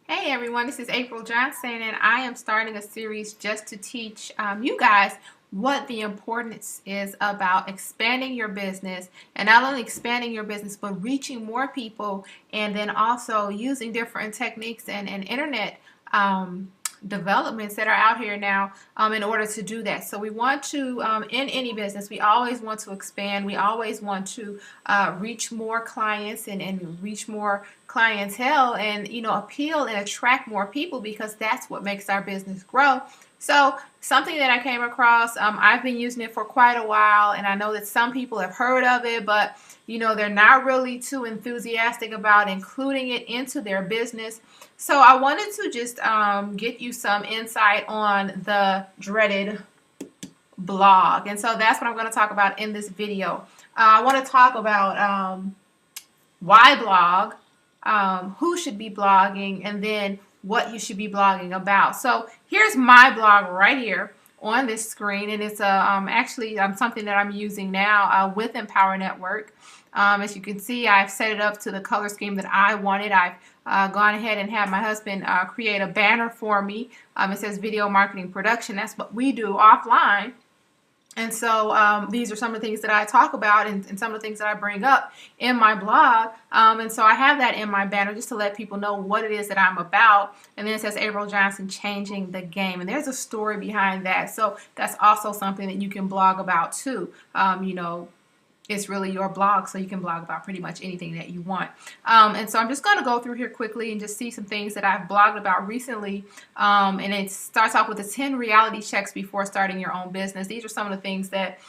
Hey everyone, this is April Johnson, and I am starting a series just to teach you guys what the importance is about expanding your business, and not only expanding your business but reaching more people, and then also using different techniques and internet developments that are out here now in order to do that. So we want to, in any business, we always want to expand. We always want to reach more clients and reach more clientele, and appeal and attract more people, because that's what makes our business grow. So something that I came across, I've been using it for quite a while, and I know that some people have heard of it, but they're not really too enthusiastic about including it into their business. So I wanted to just get you some insight on the dreaded blog. And so that's what I'm going to talk about in this video. I want to talk about why blog, who should be blogging, and then what you should be blogging about. So here's my blog right here on this screen, and it's actually something that I'm using now with Empower Network. As you can see, I've set it up to the color scheme that I wanted. I've gone ahead and had my husband create a banner for me. It says video marketing production. That's what we do offline. And so these are some of the things that I talk about, and some of the things that I bring up in my blog. And so I have that in my banner just to let people know what it is that I'm about. And then it says April Johnson, changing the game. And there's a story behind that. So that's also something that you can blog about too. It's really your blog, so you can blog about pretty much anything that you want. And so I'm just going to go through here quickly and just see some things that I've blogged about recently. And it starts off with the 10 reality checks before starting your own business. These are some of the things that,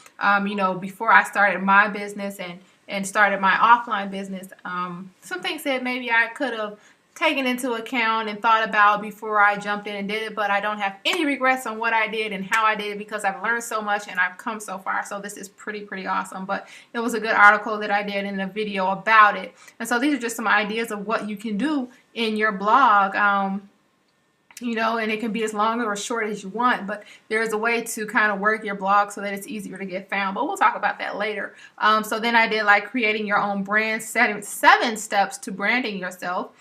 before I started my business and started my offline business, some things that maybe I could have taken into account and thought about before I jumped in and did it, but I don't have any regrets on what I did and how I did it, because I've learned so much and I've come so far. So this is pretty awesome. But it was a good article that I did in a video about it. And so these are just some ideas of what you can do in your blog. And it can be as long or as short as you want, but there's a way to kind of work your blog so that it's easier to get found. But we'll talk about that later. So then I did like creating your own brand, 7 steps to branding yourself.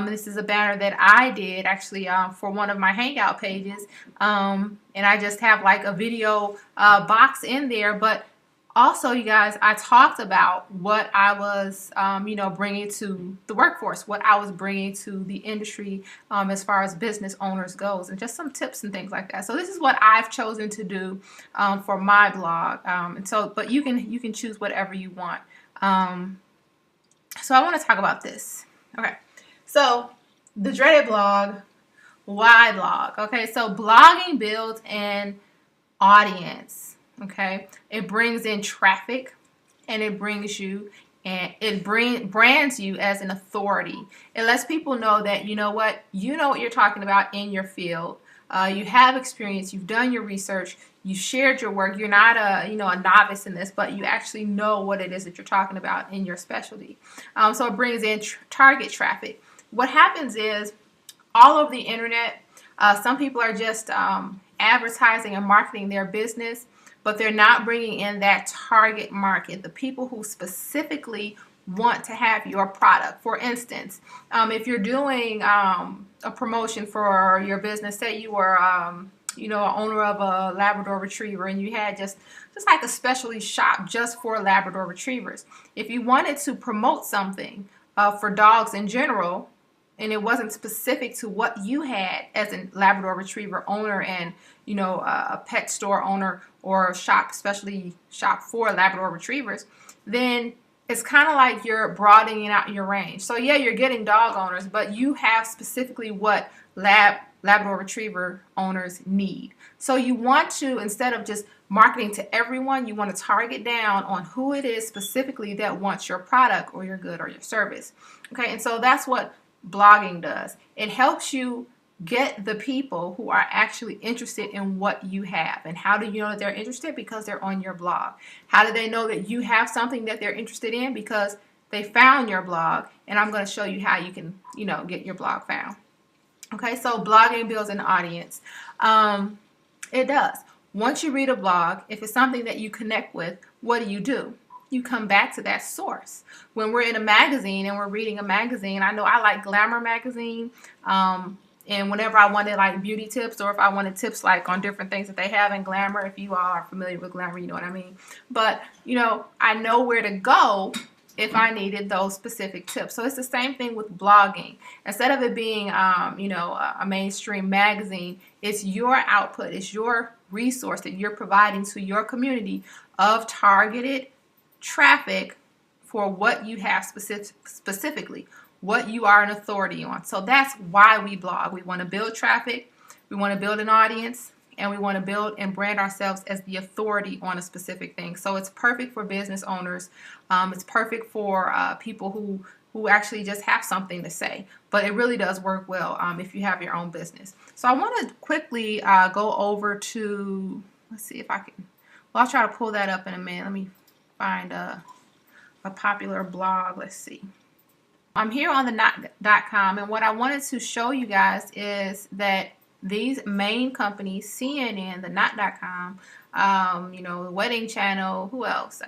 This is a banner that I did actually for one of my Hangout pages. And I just have like a video box in there, but also, you guys, I talked about what I was, bringing to the workforce, what I was bringing to the industry as far as business owners goes, and just some tips and things like that. So this is what I've chosen to do for my blog. But you can choose whatever you want. So I want to talk about this. Okay, so the dreaded blog, why blog? Okay, so blogging builds an audience. Okay, it brings in traffic, and it brands you as an authority. It lets people know that you know what you're talking about in your field. You have experience, you've done your research, you shared your work. You're not a novice in this, but you actually know what it is that you're talking about in your specialty. So it brings in target traffic. What happens is all over the internet, some people are just advertising and marketing their business, but they're not bringing in that target market, the people who specifically want to have your product. For instance, if you're doing a promotion for your business, say you were, an owner of a Labrador Retriever, and you had just like a specialty shop just for Labrador Retrievers. If you wanted to promote something for dogs in general, and it wasn't specific to what you had as a Labrador Retriever owner and, a pet store owner or specialty shop for Labrador Retrievers, then it's kind of like you're broadening out your range. So yeah, you're getting dog owners, but you have specifically what Labrador Retriever owners need. So you want to, instead of just marketing to everyone, you want to target down on who it is specifically that wants your product or your good or your service. Okay, and so that's what blogging does. It helps you get the people who are actually interested in what you have. And how do you know that they're interested? Because they're on your blog. How do they know that you have something that they're interested in? Because they found your blog, and I'm going to show you how you can, get your blog found. Okay, so blogging builds an audience. It does. Once you read a blog, if it's something that you connect with, what do? you come back to that source. When we're in a magazine and we're reading a magazine, I know I like Glamour magazine, and whenever I wanted like beauty tips, or if I wanted tips like on different things that they have in Glamour, if you all are familiar with Glamour, you know what I mean. But I know where to go if I needed those specific tips. So it's the same thing with blogging. Instead of it being a mainstream magazine, it's your output, it's your resource that you're providing to your community of targeted traffic for what you have specifically, what you are an authority on. So that's why we blog. We want to build traffic, we want to build an audience, and we want to build and brand ourselves as the authority on a specific thing. So it's perfect for business owners. It's perfect for people who actually just have something to say. But it really does work well if you have your own business. So I want to quickly go over to, let's see if I can, well, I'll try to pull that up in a minute. Let me find a popular blog. Let's see. I'm here on the knot.com, and what I wanted to show you guys is that these main companies, CNN, the knot.com, the Wedding Channel, who else?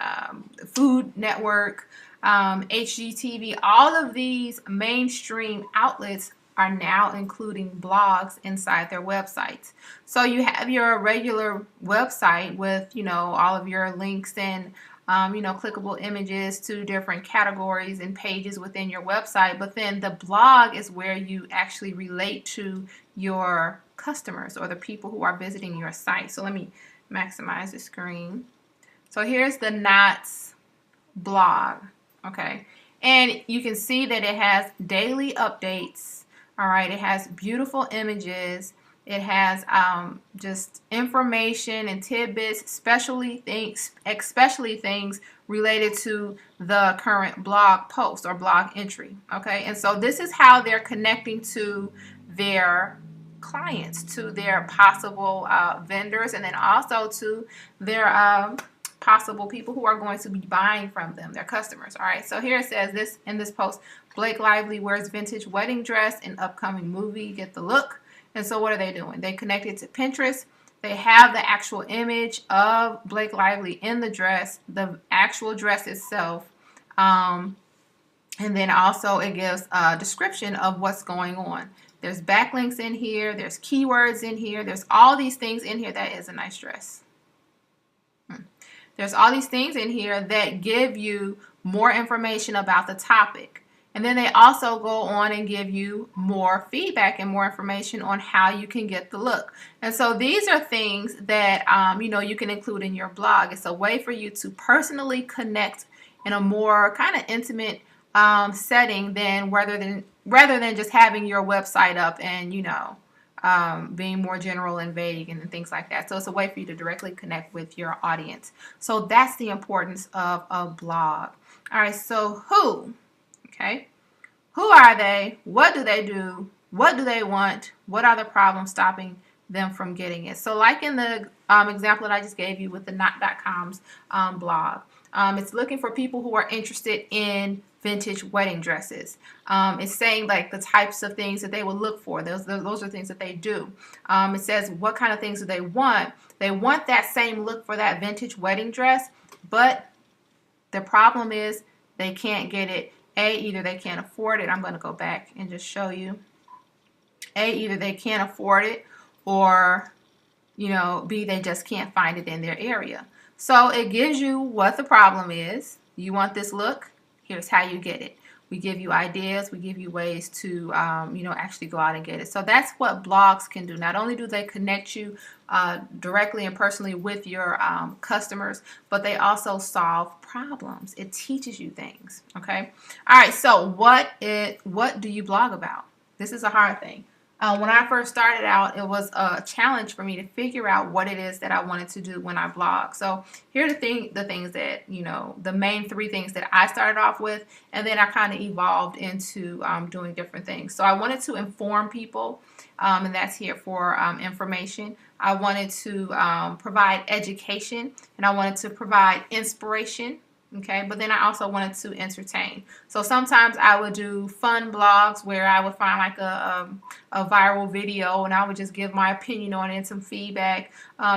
The Food Network, HGTV, all of these mainstream outlets are now including blogs inside their websites. So you have your regular website with, all of your links and clickable images to different categories and pages within your website. But then the blog is where you actually relate to your customers or the people who are visiting your site. So let me maximize the screen. So here's the Knots blog. Okay. And you can see that it has daily updates. All right. It has beautiful images. It has just information and tidbits, especially things related to the current blog post or blog entry. Okay, and so this is how they're connecting to their clients, to their possible vendors, and then also to their possible people who are going to be buying from them, their customers. All right, so here it says this in this post: Blake Lively wears vintage wedding dress in upcoming movie. Get the look. And so what are they doing? They connected to Pinterest. They have the actual image of Blake Lively in the dress, the actual dress itself. And then also it gives a description of what's going on. There's backlinks in here. There's keywords in here. There's all these things in here. That is a nice dress. There's all these things in here that give you more information about the topic. And then they also go on and give you more feedback and more information on how you can get the look. And so these are things that, you can include in your blog. It's a way for you to personally connect in a more kind of intimate setting than rather than just having your website up and, being more general and vague and things like that. So it's a way for you to directly connect with your audience. So that's the importance of a blog. All right, so who? Okay, who are they? What do they do? What do they want? What are the problems stopping them from getting it? So like in the example that I just gave you with the knot.com's blog, it's looking for people who are interested in vintage wedding dresses. It's saying like the types of things that they would look for. Those are things that they do. It says what kind of things do they want? They want that same look for that vintage wedding dress, but the problem is they can't get it. Either they can't afford it. I'm going to go back and just show you. Either they can't afford it, or, B, they just can't find it in their area. So it gives you what the problem is. You want this look? Here's how you get it. We give you ideas. We give you ways to, actually go out and get it. So that's what blogs can do. Not only do they connect you directly and personally with your customers, but they also solve problems. It teaches you things. Okay. All right. So what do you blog about? This is a hard thing. When I first started out, it was a challenge for me to figure out what it is that I wanted to do when I blog. So here are the things that, the main three things that I started off with, and then I kind of evolved into doing different things. So I wanted to inform people, and that's here for information. I wanted to provide education, and I wanted to provide inspiration. Okay, but then I also wanted to entertain. So sometimes I would do fun blogs where I would find like a viral video and I would just give my opinion on it and some feedback.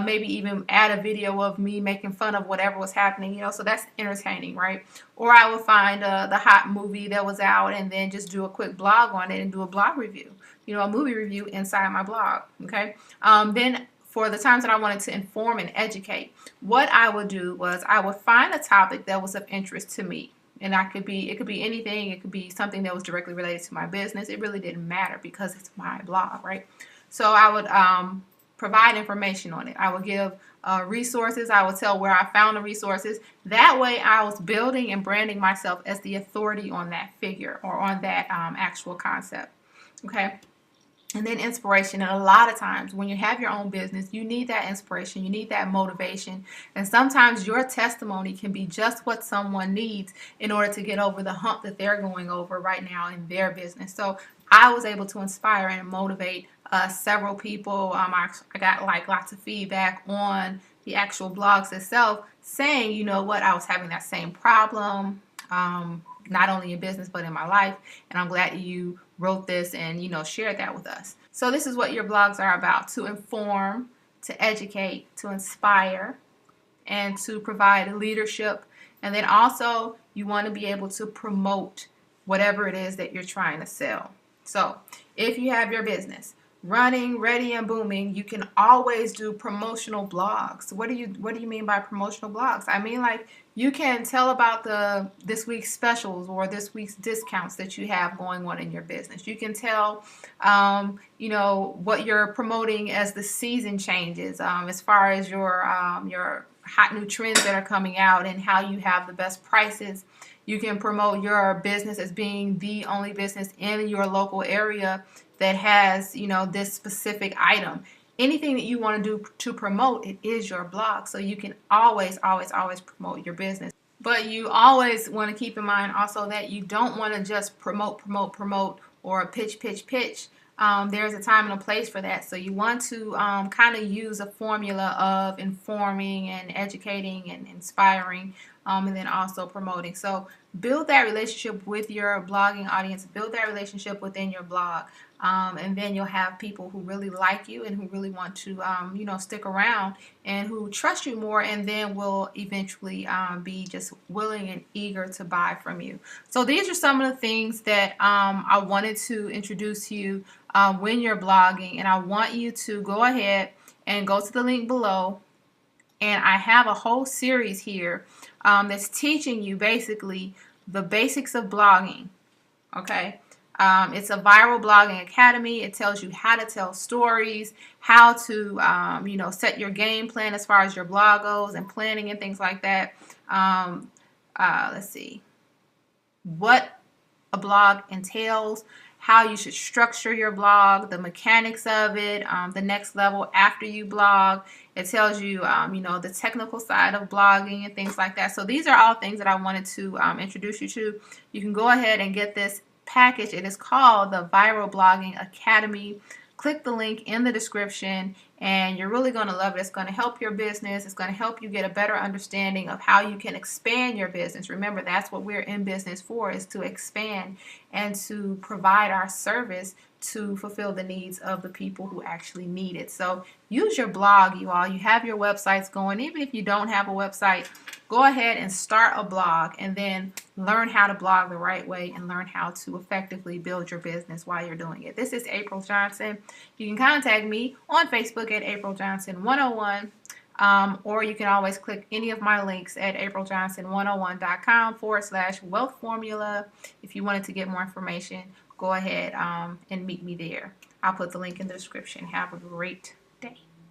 Maybe even add a video of me making fun of whatever was happening, you know, so that's entertaining, right? Or I would find the hot movie that was out and then just do a quick blog on it and do a blog review, you know, a movie review inside my blog, okay? Then for the times that I wanted to inform and educate, what I would do was I would find a topic that was of interest to me. And it could be anything. It could be something that was directly related to my business. It really didn't matter because it's my blog, right? So I would provide information on it. I would give resources. I would tell where I found the resources. That way I was building and branding myself as the authority on that figure or on that actual concept. Okay. And then inspiration. And a lot of times when you have your own business, you need that inspiration. You need that motivation. And sometimes your testimony can be just what someone needs in order to get over the hump that they're going over right now in their business. So I was able to inspire and motivate several people. I got like lots of feedback on the actual blogs itself saying, you know what, I was having that same problem. Not only in business but in my life, and I'm glad you wrote this and, you know, shared that with us. So this is what your blogs are about: to inform, to educate, to inspire, and to provide leadership. And then also you want to be able to promote whatever it is that you're trying to sell. So if you have your business running, ready, and booming, you can always do promotional blogs. What do you mean by promotional blogs? I mean, like, you can tell about this week's specials or this week's discounts that you have going on in your business. You can tell, you know, what you're promoting as the season changes, as far as your hot new trends that are coming out and how you have the best prices. You can promote your business as being the only business in your local area that has, you know, this specific item. Anything that you want to do to promote, it is your blog. So you can always promote your business. But you always want to keep in mind also that you don't want to just promote or pitch. There's a time and a place for that. So you want to kind of use a formula of informing and educating and inspiring, and then also promoting. So build that relationship with your blogging audience. Build that relationship within your blog. And then you'll have people who really like you and who really want to, you know, stick around and who trust you more, and then will eventually be just willing and eager to buy from you. So these are some of the things that I wanted to introduce to you when you're blogging, and I want you to go ahead and go to the link below. And I have a whole series here that's teaching you basically the basics of blogging. Okay. It's a viral blogging academy. It tells you how to tell stories, how to, you know, set your game plan as far as your blog goes and planning and things like that. Let's see. What a blog entails, how you should structure your blog, the mechanics of it, the next level after you blog. It tells you, you know, the technical side of blogging and things like that. So these are all things that I wanted to introduce you to. You can go ahead and get this package. It is called the Viral Blogging Academy. Click the link in the description and you're really going to love it. It's going to help your business. It's going to help you get a better understanding of how you can expand your business. Remember, that's what we're in business for, is to expand and to provide our service to fulfill the needs of the people who actually need it. So use your blog, you all. You have your websites going. Even if you don't have a website, go ahead and start a blog and then learn how to blog the right way and learn how to effectively build your business while you're doing it. This is April Johnson. You can contact me on Facebook at April Johnson 101. Or you can always click any of my links at apriljohnson101.com/wealth formula. If you wanted to get more information, go ahead and meet me there. I'll put the link in the description. Have a great day.